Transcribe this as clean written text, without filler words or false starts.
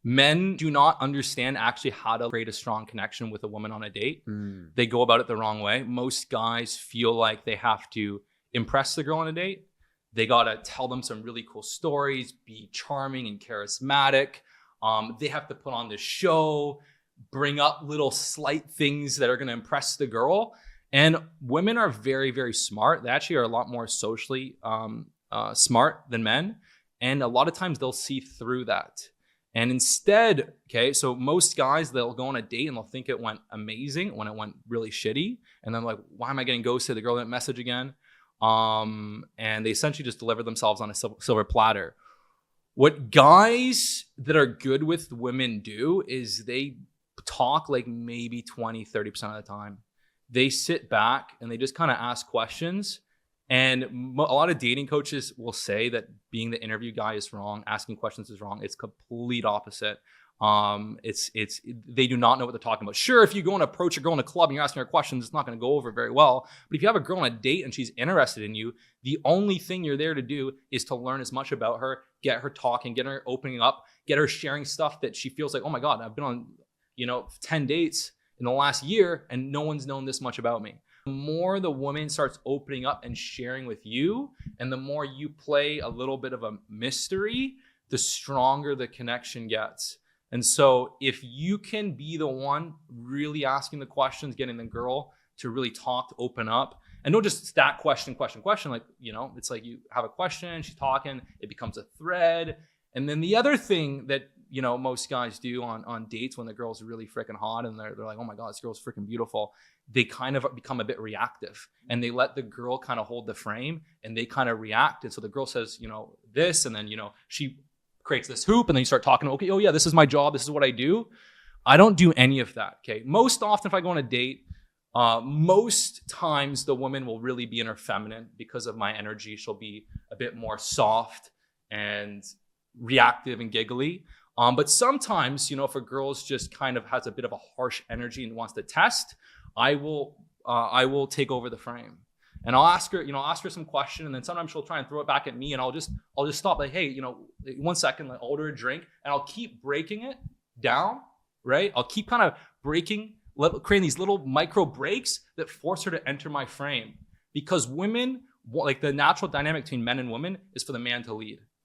Men do not understand actually how to create a strong connection with a woman on a date. They go about it the wrong way. Most guys feel like they have to impress the girl on a date. They got to tell them some really cool stories, be charming and charismatic. They have to put on this show, bring up little slight things that are going to impress the girl. And women are very, very smart. They actually are a lot more socially smart than men. And a lot of times they'll see through that. And instead, okay, so most guys, they'll go on a date and they'll think it went amazing when it went really shitty. And then like, why am I getting ghosted? The girl didn't message again. And they essentially just deliver themselves on a silver platter. What guys that are good with women do is they talk like maybe 20, 30% of the time. They sit back and they just kind of ask questions. And a lot of dating coaches will say that being the interview guy is wrong, asking questions is wrong. It's complete opposite. They do not know what they're talking about. Sure, if you go and approach a girl in a club and you're asking her questions, it's not going to go over very well. But if you have a girl on a date and she's interested in you, the only thing you're there to do is to learn as much about her, get her talking, get her opening up, get her sharing stuff that she feels like, oh my God, I've been on, 10 dates in the last year and no one's known this much about me. The more the woman starts opening up and sharing with you, and the more you play a little bit of a mystery, the stronger the connection gets. And so if you can be the one really asking the questions, getting the girl to really talk, to open up, and don't just stack question. Like, it's like you have a question, she's talking, it becomes a thread. And then the other thing that, most guys do on dates when the girl's really freaking hot and they're like, oh my God, this girl's freaking beautiful. They kind of become a bit reactive and they let the girl kind of hold the frame and they kind of react. And so the girl says, this, and then, she creates this hoop and then you start talking, okay, oh yeah, this is my job. This is what I do. I don't do any of that. Okay. Most often if I go on a date, most times the woman will really be in her feminine because of my energy. She'll be a bit more soft and reactive and giggly. But sometimes, if a girl's just kind of has a bit of a harsh energy and wants to test, I will take over the frame. And I'll ask her some question, and then sometimes she'll try and throw it back at me, and I'll just stop, like, hey, 1 second, like, I'll order a drink, and I'll keep breaking it down, right? I'll keep kind of creating these little micro breaks that force her to enter my frame. Because women, like the natural dynamic between men and women is for the man to lead.